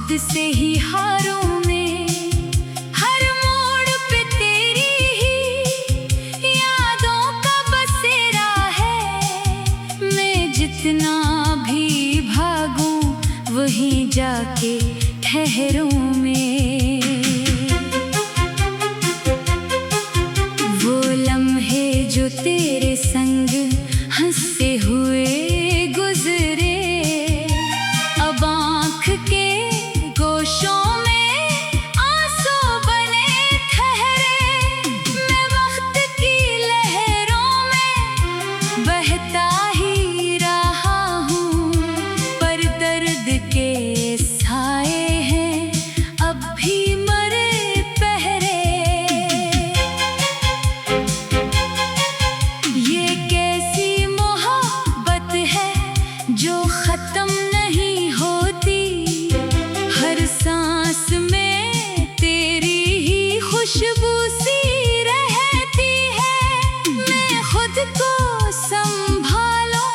खुद से ही हारों में, हर मोड़ पे तेरी ही यादों का बसेरा है। मैं जितना भी भागूं वहीं जाके ठहरूं में। वो लम्हे जो तेरे संग हंसते हुए गुजरे, अब आँख के गोशों में आंसू बने ठहरे। मैं वक्त की लहरों में बहता ही रहा हूँ, पर दर्द के साए हैं अब भी मरे पहरे। ये कैसी मोहब्बत है जो खत्म नहीं होती, हर सांस में तेरी ही खुशबू सी रहती है। मैं खुद को संभालूं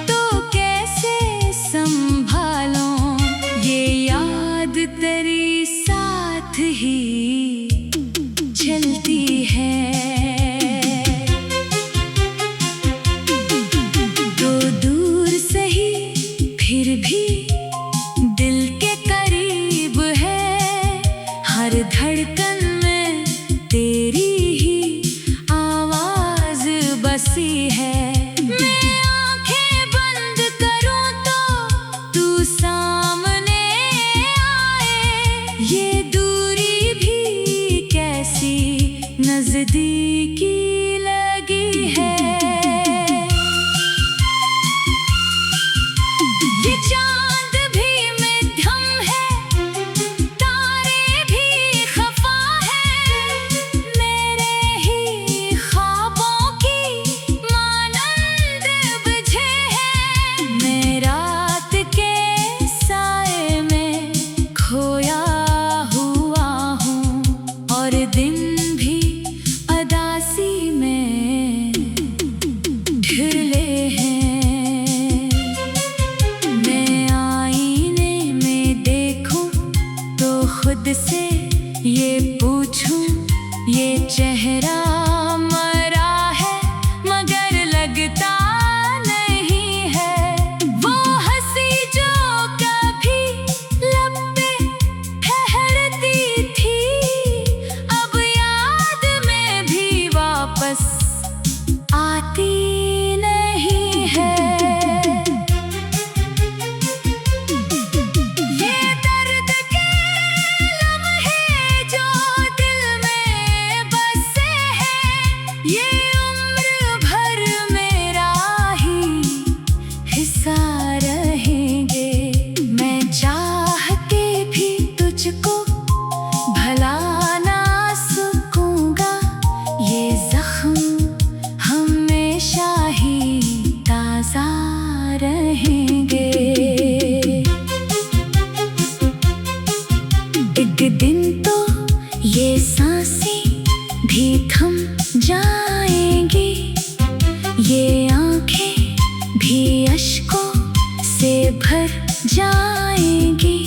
तो कैसे संभालूं, ये याद तेरी साथ ही चलती है। तो दूर सही फिर भी दिल के करीब है, हर धड़कन में तेरी ही आवाज बसी है। मैं आंखें बंद करूं तो तू सामने आए, ये दूरी भी कैसी नजदीकी लगी है। ये चांद भी मध्यम है, तारे भी खफा है, मेरे ही ख्वाबों की मानंद बुझे है। मैं रात के साए में खोया हुआ हूँ, और दिन भी अदासी में ढिले हैं। मैं आईने में देखूं तो खुद से ये पूछूं, ये चेहरा मरा है मगर लगता नहीं है। वो हंसी जो कभी लब पे ठहरती थी, अब याद में भी वापस आती नहीं है। ये दर्द के लम्हे जो दिल में बसे हैं, ये उम्र भर मेरा ही हिस्सा रहेंगे। मैं चाह के भी तुझको भला ना सकूंगा, ये जख्म हमेशा ही ताजा रहेंगे। एक दिन तो ये सांसें भी थम जाएंगी, ये आंखें भी अश्कों से भर जाएंगी,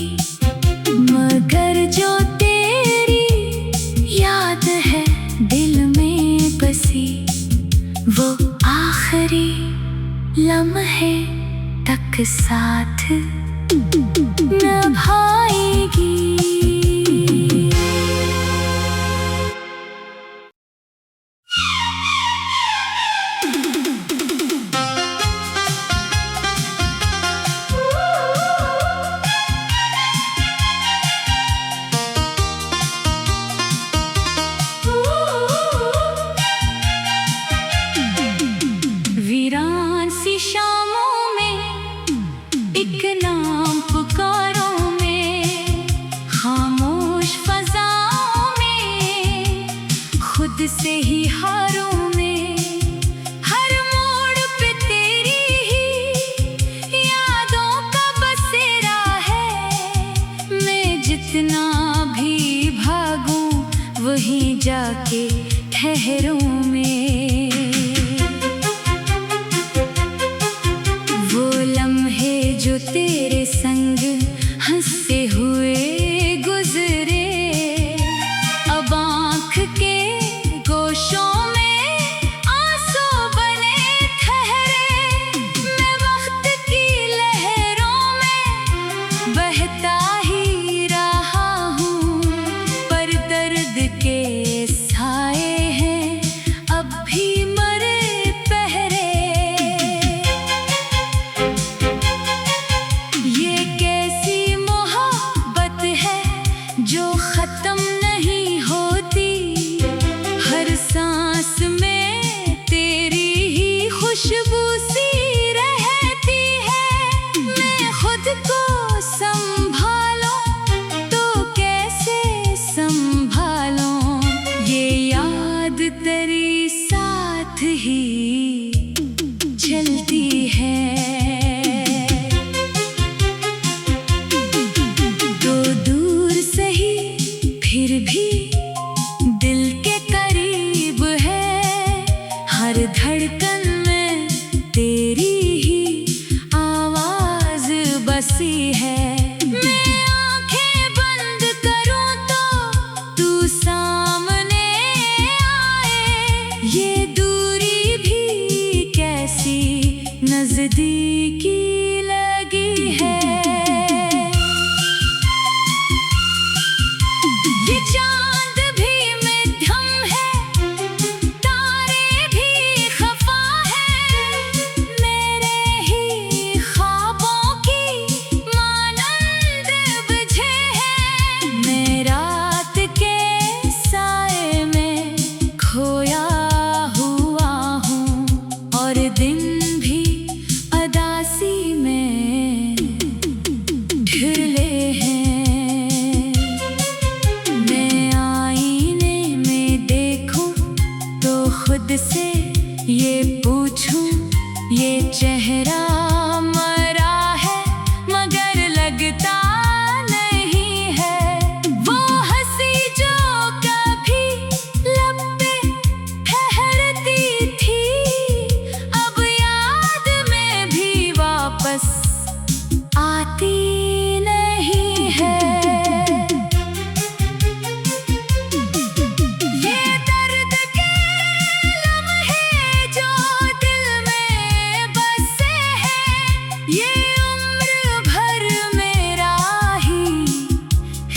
मगर जो तेरी याद है दिल में बसी, वो आखिरी लम्हे तक साथ निभाएगी। वीरान सी शामों में एक नाम पुकारो, में खामोश फजाओं में खुद से ही हारों में, हर मोड़ पे तेरी ही यादों का बसेरा है। मैं जितना भी भागूं वहीं जाके ठहरूं में। वो लम्हे जो तेरे संग हंसते हुए गुजरे, अब आँख के गोशों में आंसू बने ठहरे। मैं वक्त की लहरों में बहता ही रहा हूँ, पर दर्द के साए हैं अब भी मरे पहरे। ये कैसी मोहब्बत है जो खत्म नहीं होती, हर सांस में तेरी ही खुशबू सी रहती है। मैं खुद को संभालूं तो कैसे संभालूं, ये याद तेरी साथ ही चलती है। तो दूर सही फिर भी दिल के करीब है, हर धड़कन में तेरी ही आवाज बसी है। मैं आंखें बंद करूं तो तू सामने आए, ये दूरी भी कैसी नजदीकी लगी है। ये चांद भी मध्यम है, तारे भी खफा है, मेरे ही ख्वाबों की मानंद बुझे है। मैं रात के साए में खोया हुआ हूँ, और दिन भी अदासी में ढिले हैं। मैं आईने में देखूं तो खुद से ये पूछूं, ये चेहरा मरा है मगर लगता नहीं है। वो हंसी जो कभी लब पे ठहरती थी, अब याद में भी वापस आती नहीं है। ये दर्द के लम्हे जो दिल में बसे हैं, ये उम्र भर मेरा ही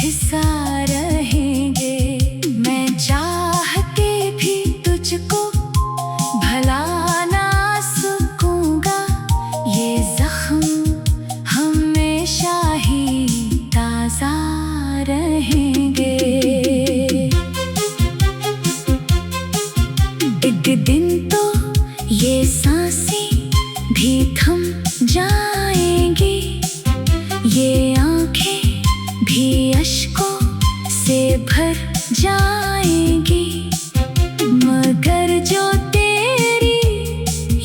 हिस्सा रहेंगे। मैं चाह के भी तुझको भला ना सकूंगा, ये जख्म हमेशा ही ताजा रहेंगे। एक दिन तो ये सांसें भी थम जाएंगी, ये आंखें भी अश्कों से भर जाएंगी, मगर जो तेरी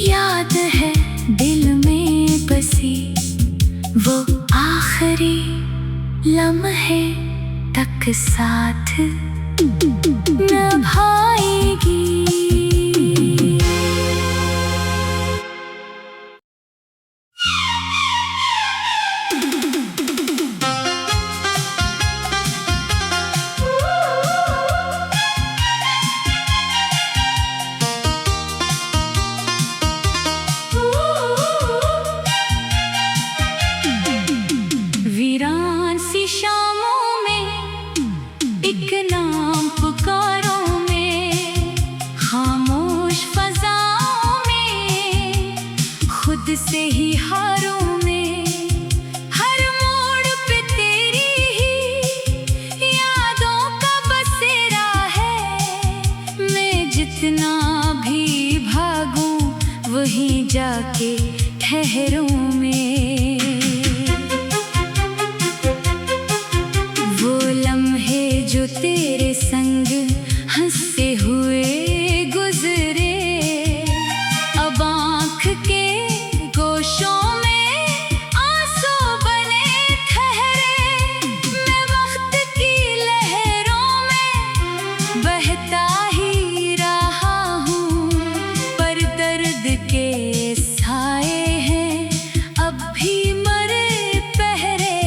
याद है दिल में बसी, वो आखिरी लम्हे तक साथ निभाएगी। वीरान सी शामों में एक नाम पुकारो में, खामोश फजाओं में खुद से ही हारों में, हर मोड़ पे तेरी ही यादों का बसेरा है। मैं जितना भी भागूं वहीं जाके ठहरूं में, वो लम्हे जो तेरे संग हंसते हुए गुजरे, अब आँख के गोशों में आंसू बने ठहरे। मैं वक्त की लहरों में बहता ही रहा हूँ, पर दर्द के साए हैं अब भी मरे पहरे।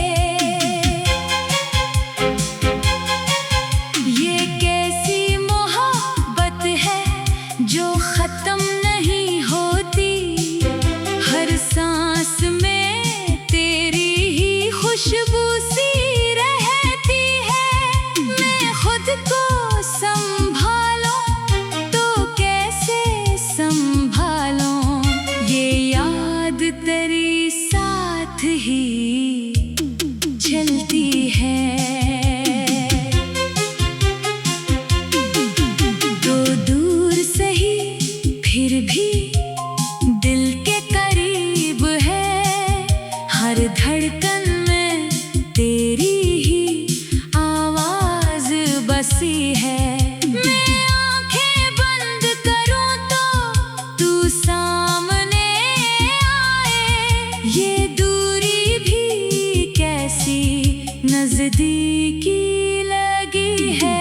नजदीकी लगी है।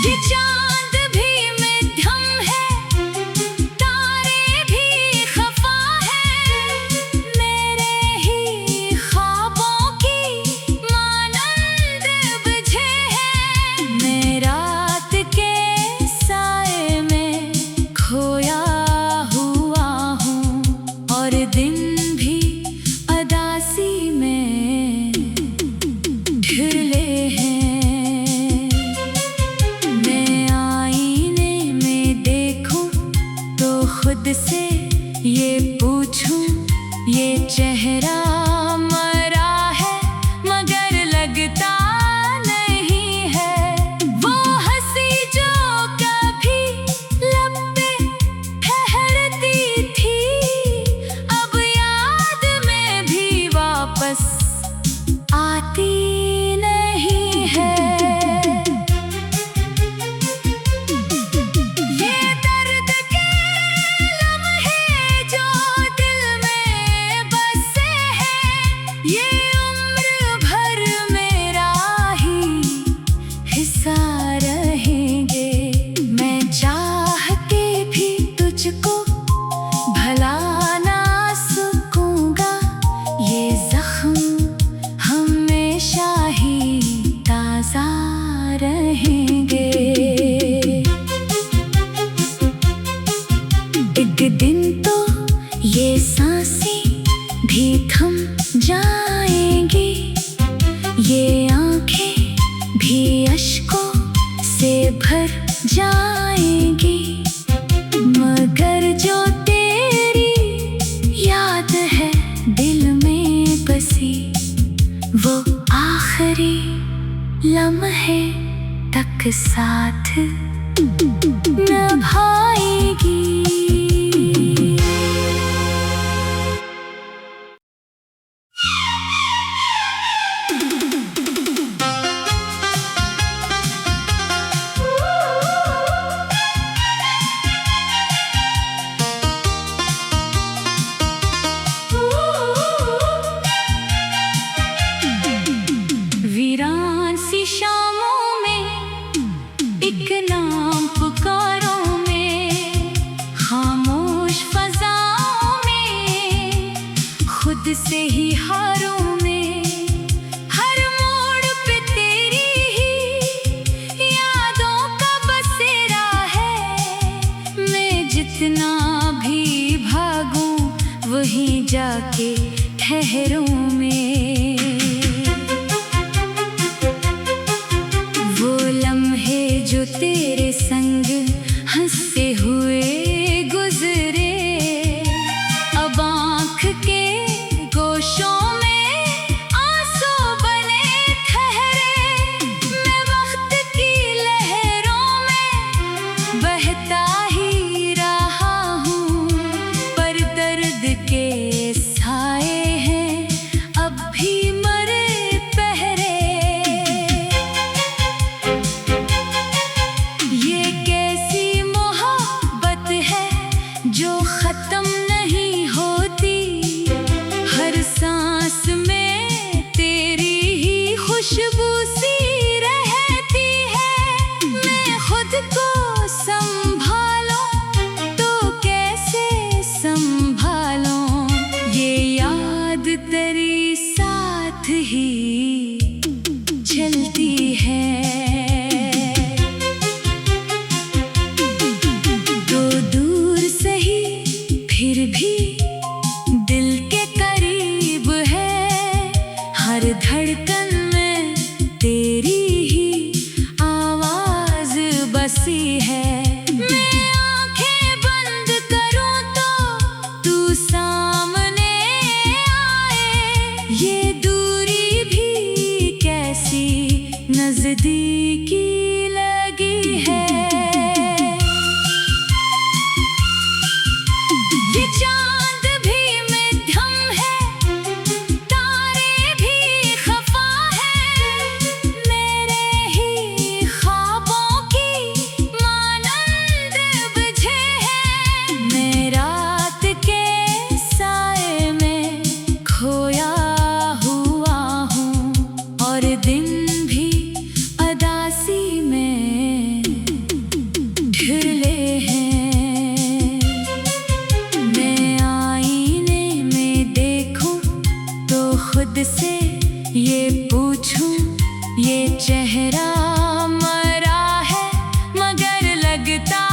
ये चांद भी मध्यम है, तारे भी खफा है, मेरे ही ख्वाबों की मानंद बुझे है। मैं रात के साए में खोया हुआ हूँ और दिन भी अदासी में ढिले हैं। मैं आईने में देखूं तो खुद से ये पूछूं, ये चेहरा मरा है मगर लगता नहीं है। वो हंसी जो कभी लब पे ठहरती थी, अब याद में भी वापस आती नहीं है। ये दर्द के लम्हे जो दिल में बसे हैं, ये उम्र भर मेरा ही हिस्सा रहेंगे। मैं चाह के भी तुझको भला ना सकूंगा, ये जख्म हमेशा ही ताजा रहेंगे। एक दिन तो ये सांसें भी थम जाएंगी, ये आंखें भी अश्कों से भर जाएंगी, मगर जो तेरी याद है दिल में बसी, वो आखिरी लम्हे तक साथ निभाएगी। वीरान सी शामों में एक नाम पुकारो में, खामोश फजाओं में खुद से ही हारों में, हर मोड़ पे तेरी ही यादों का बसेरा है। मैं जितना भी भागूं वहीं जाके ठहरूं में। वो लम्हे जो तेरे संग हंसते हुए गुजरे, अब आँख के गोशों में आंसू बने ठहरे। मैं वक्त की लहरों में बहता ही रहा हूँ, पर दर्द के साए हैं अब भी मरे पहरे। ये कैसी मोहब्बत है जो खत्म नहीं होती, हर सांस में तेरी ही खुशबू सी रहती है। मैं खुद को संभालूं तो कैसे संभालूं, ये याद तेरी साथ ही चलती है। तो दूर सही फिर भी दिल के करीब है, हर धड़कन में तेरी ही आवाज बसी है। मैं आंखें बंद करूं तो तू सामने आए, ये दूरी भी कैसी नजदीकी लगी है। ये चांद भी मध्यम है, तारे भी खफा है, मेरे ही ख्वाबों की मानंद बुझे है। मैं रात के साए में खो खुद से ये पूछूं, ये चेहरा मरा है मगर लगता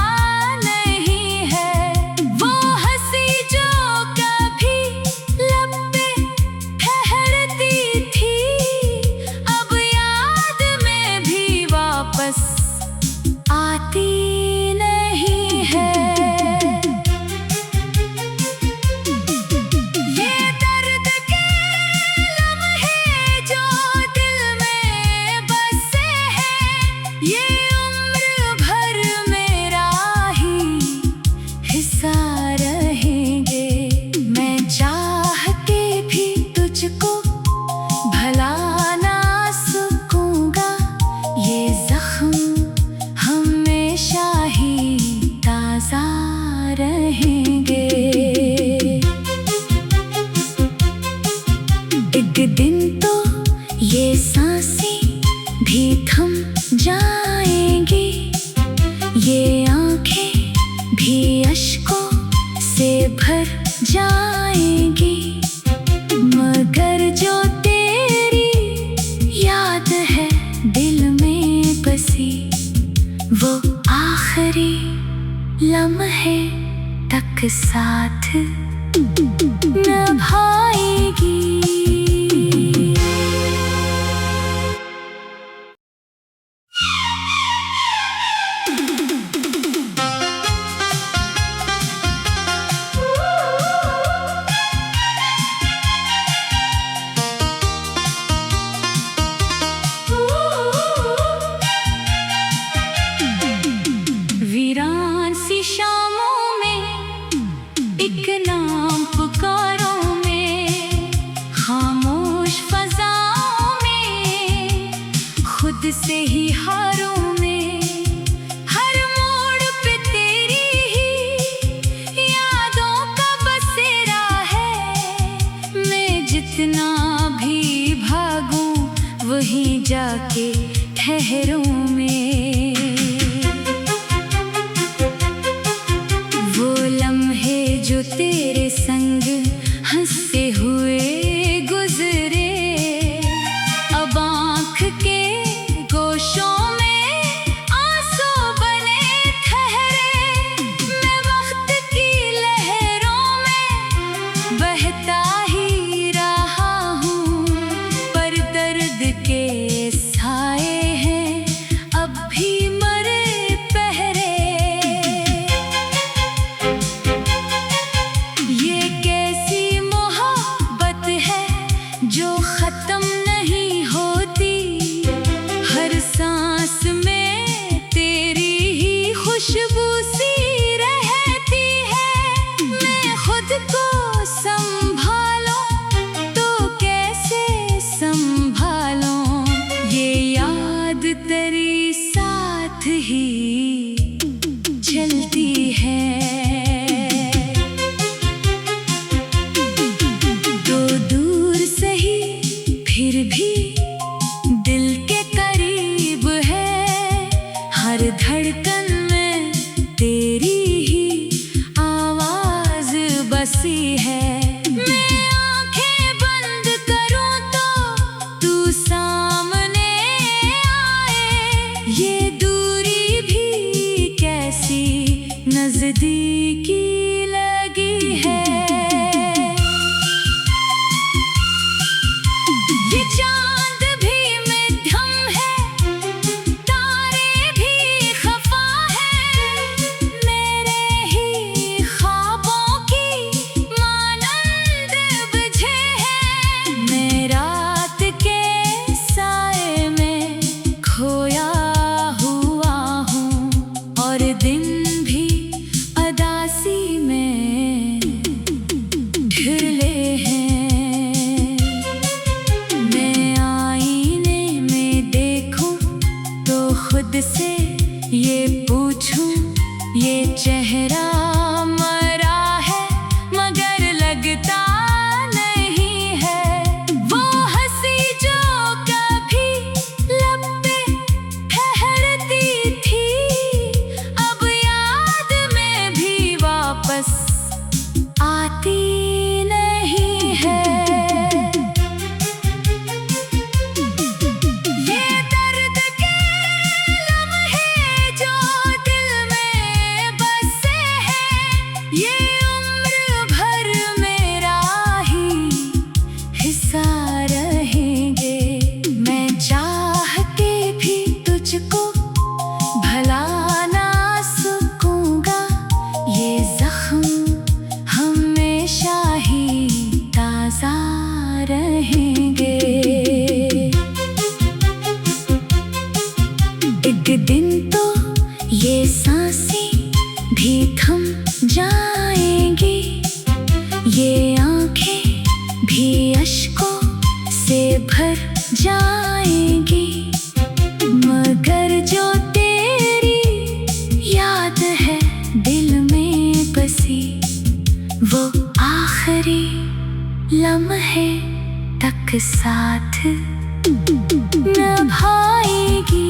नहीं है। वो हंसी जो कभी लब पे ठहरती थी, अब याद में भी वापस आती नहीं है। एक दिन तो ये सांसें भी थम जाएंगी, ये आंखें भी अश्कों से भर जाएंगी, मगर जो तेरी याद है दिल में बसी, वो आखिरी लम्हे तक साथ निभाएगी। वीरान सी शामों में एक नाम पुकारों में, खामोश फजाओं में, खुद से ही हारों में, हर मोड़ पे तेरी ही यादों का बसेरा है। मैं जितना भी भागूं वहीं जाके ठहरूं में, जो तेरे संग हंसते हुए गुजरे, अब आँख के गोशों में आंसू बने ठहरे। मैं वक्त की लहरों में बहता ही रहा हूँ, पर दर्द के साए हैं अब भी मरे पहरे। जो खत्म नहीं होती, हर सांस में तेरी ही खुशबू सी रहती है। मैं खुद को संभालूं तो कैसे संभालूं, ये याद तेरी साथ ही चलती है। फिर भी दिल के करीब है, हर धड़कन में तेरी ही आवाज बसी है। मैं आंखें बंद करूं तो तू सामने आए, ये दूरी भी कैसी नजदीकी लगी है। ये चांद भी मध्यम है, तारे भी खफा है, मेरे ही ख्वाबों की मानंद बुझे है। मैं रात के साए में खोया हुआ हूँ, और दिन भी अदासी में ढिले हैं। मैं रहेंगे। एक दिन तो ये सांसें भी थम जाएंगी, ये आंखें भी अश्कों से भर जाएंगी, मगर जो तेरी याद है दिल में बसी, वो आखिरी लम्हे तक साथ निभाएगी।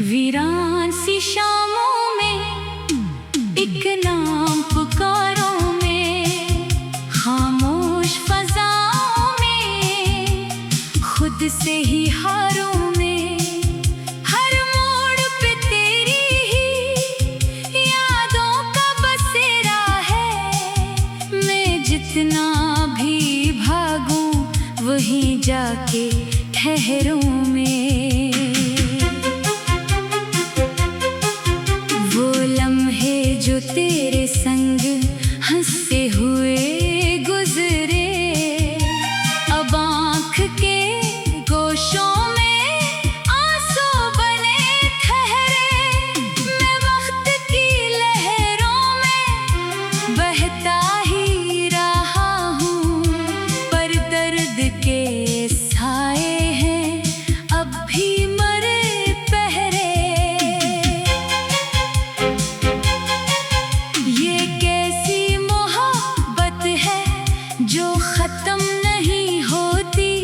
वीरान सी शामों में एक नाम पुकारों में, खामोश फजाओं में, खुद से ही हारों में, हर मोड़ पे तेरी ही यादों का बसेरा है। मैं जितना भी भागूं वहीं जाके ठहरूं में, जो तेरे संग हंसते हुए गुजरे, अब आँख के गोशों में आंसू बने ठहरे। मैं वक्त की लहरों में बहता ही रहा हूँ, पर दर्द के साए हैं अब भी मरे पहरे। जो खत्म नहीं होती,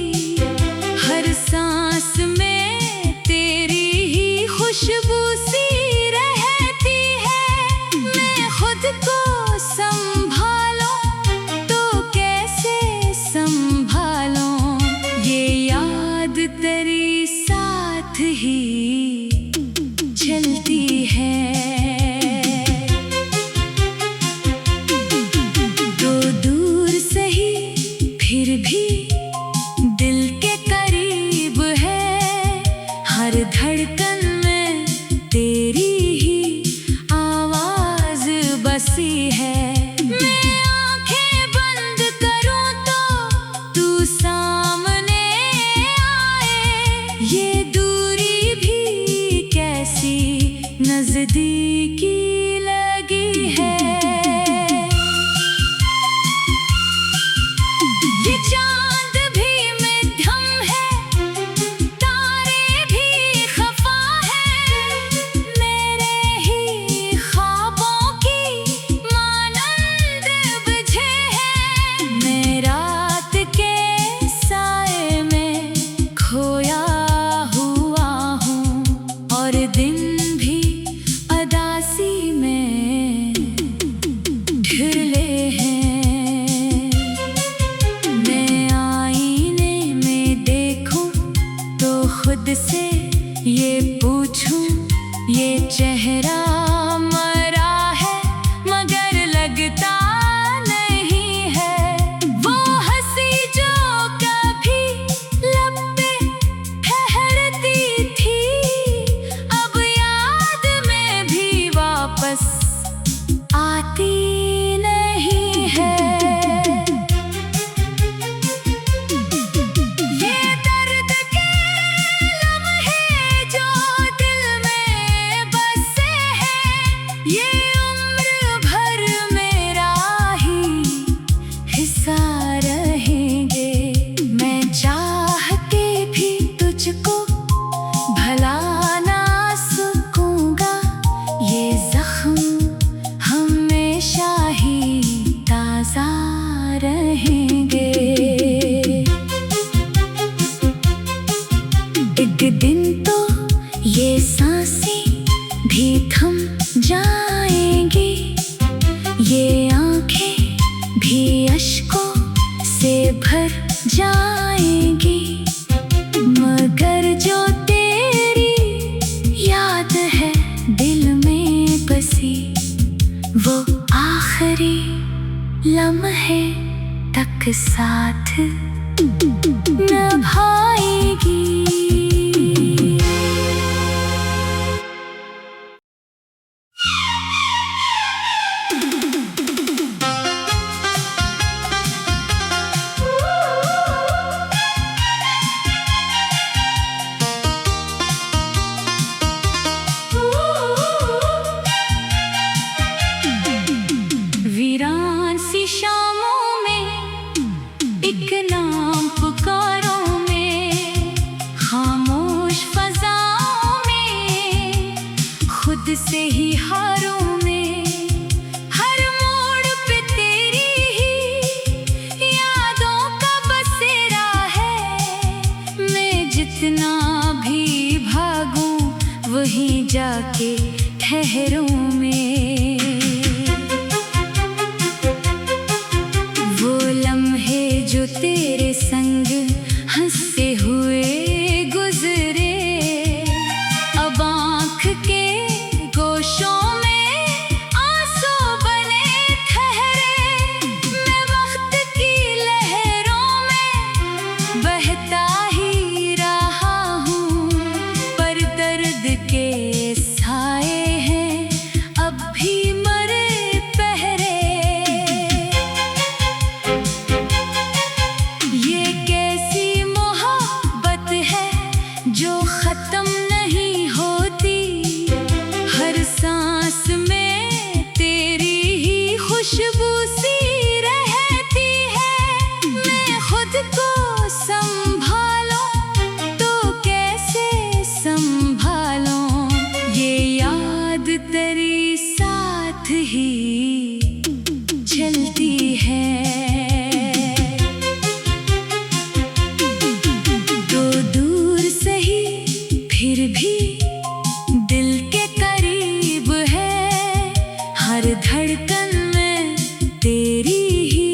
हर सांस में तेरी ही खुशबू सी रहती है। मैं खुद को संभालूं तो कैसे संभालूं, ये याद तेरी साथ ही चलती है। फिर भी दिल के करीब है, हर धड़कन में तेरी ही आवाज बसी है। मैं आंखें बंद करूं तो तू सामने आए, ये दूरी भी कैसी नजदीकी लगी है। ये चांद भी मध्यम है, तारे भी खफा है, मेरे ही ख्वाबों की मानंद बुझे हैं। मैं रात के साए में खोया हुआ हूँ, और दिन भी अदासी में ढिले हैं। खुद से ये पूछूं, ये चेहरा मरा है मगर लगता नहीं है। वो हंसी जो कभी लब पे ठहरती थी, अब याद में भी वापस आती नहीं है। भला ना सकूंगा, ये जख्म हमेशा ही ताजा रहेंगे। एक दिन तो ये सांसें भी थम जाए। वो आखिरी लम्हे तक साथ निभाएगी। वीरान सी शामों में एक नाम पुकारों में, खामोश फजाओं में, खुद से ही हारों में, हर मोड़ पे तेरी ही यादों का बसेरा है। मैं जितना भी भागूं वहीं जाके ठहरूं में। जो तेरे संग हंसते हुए गुजरे, अब आँख के गोशों में आंसू बने ठहरे। मैं वक्त की लहरों में बहता ही रहा हूँ, पर दर्द के साए हैं अब भी मरे पहरे। जो खत्म नहीं होती, हर सांस में तेरी ही खुशबू सी रहती है। मैं खुद को संभालूं तो कैसे संभालूं, ये याद तेरी साथ ही चलती है। फिर भी दिल के करीब है, हर धड़कन में तेरी ही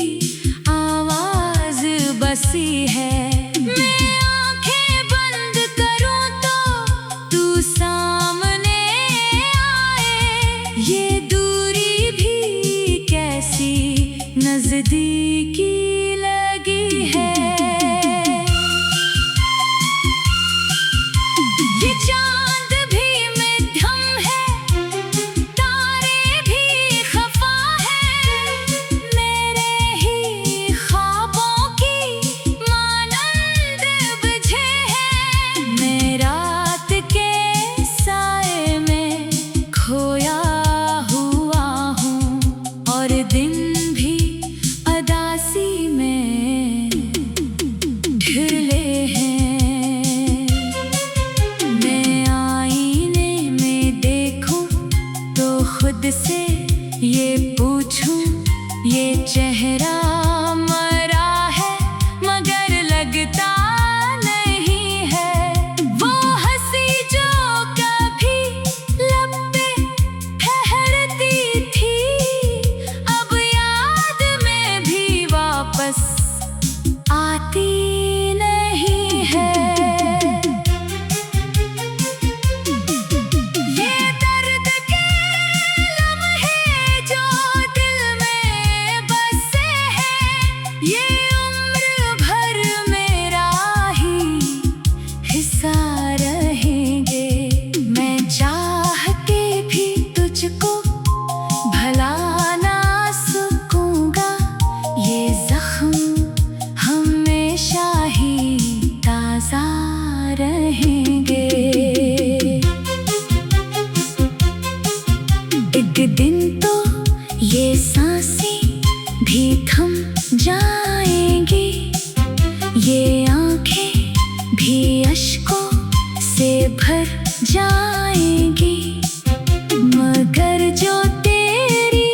आवाज बसी है। मैं आंखें बंद करूं तो तू सामने आए, ये दूरी भी कैसी नजदीकी लगी है। ये चांद भी मध्यम है, तारे भी खफा है, मेरे ही ख्वाबों की मानंद बुझे है। मैं रात के साए में खोया हुआ हूँ, और दिन भी अदासी में ढिले हैं। खुद से ये पूछूं, ये चेहरा मरा है मगर लगता नहीं है। वो हंसी जो कभी लब पे ठहरती थी, अब याद में भी वापस आती नहीं है। एक दिन तो ये सांसें भी थम जाएंगी, ये आंखें भी अश्कों से भर जाएंगी, मगर जो तेरी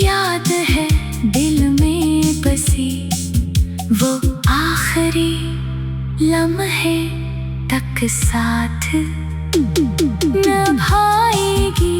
याद है दिल में बसी, वो आखिरी लम्हे तक साथ निभाएगी।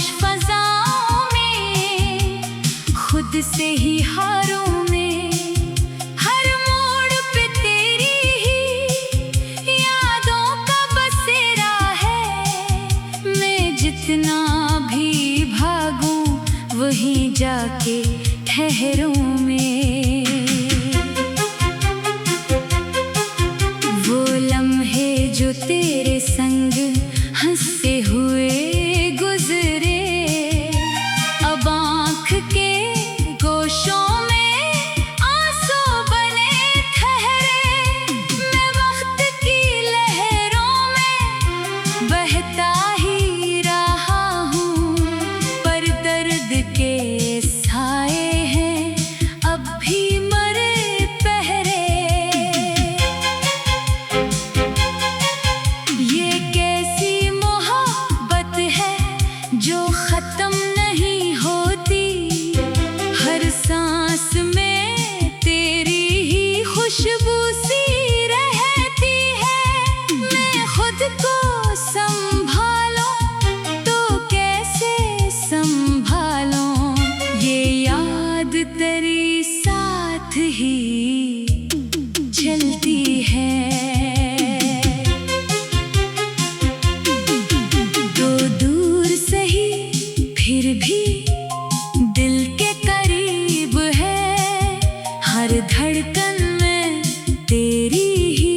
ख्वाहिश फजाओं में, खुद से ही हारों में, हर मोड़ पे तेरी ही यादों का बसेरा है। मैं जितना भी भागूं वहीं जाके ठहरूं में। वो लम्हे जो तेरे संग हंसते हुए गुजरे, अब आँख के गोशों में आंसू बने ठहरे। मैं वक्त की लहरों में बहता ही रहा हूँ, पर दर्द के साए हैं अब भी मरे पहरे। ये कैसी मोहब्बत है जो खत्म नहीं होती, हर सांस में तेरी ही खुशबू सी रहती है। मैं खुद को संभालूं तो कैसे संभालूं, ये याद तेरी साथ ही चलती है। तो दूर सही फिर भी दिल के करीब है, हर धड़कन में तेरी ही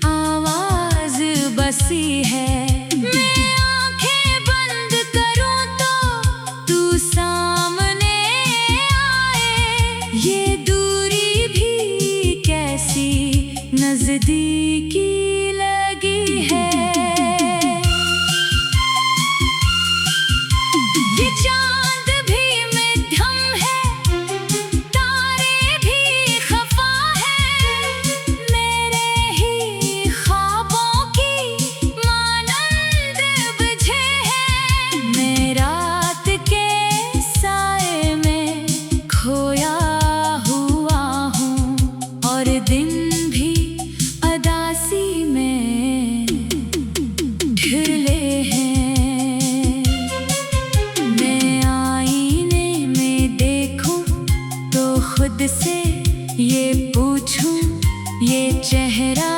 आवाज बसी है। मैं आंखें बंद करूं तो तू सामने आए, ये दूरी भी कैसी नजदीकी लगी है। ये चांद भी मध्यम है, तारे भी खफा है, मेरे ही ख्वाबों की मानंद बुझे हैं। मैं रात के साए में खोया हुआ हूँ, और दिन भी अदासी में ढिले हैं। मैं आईने में देखूं तो खुद से ये पूछूं, ये चेहरा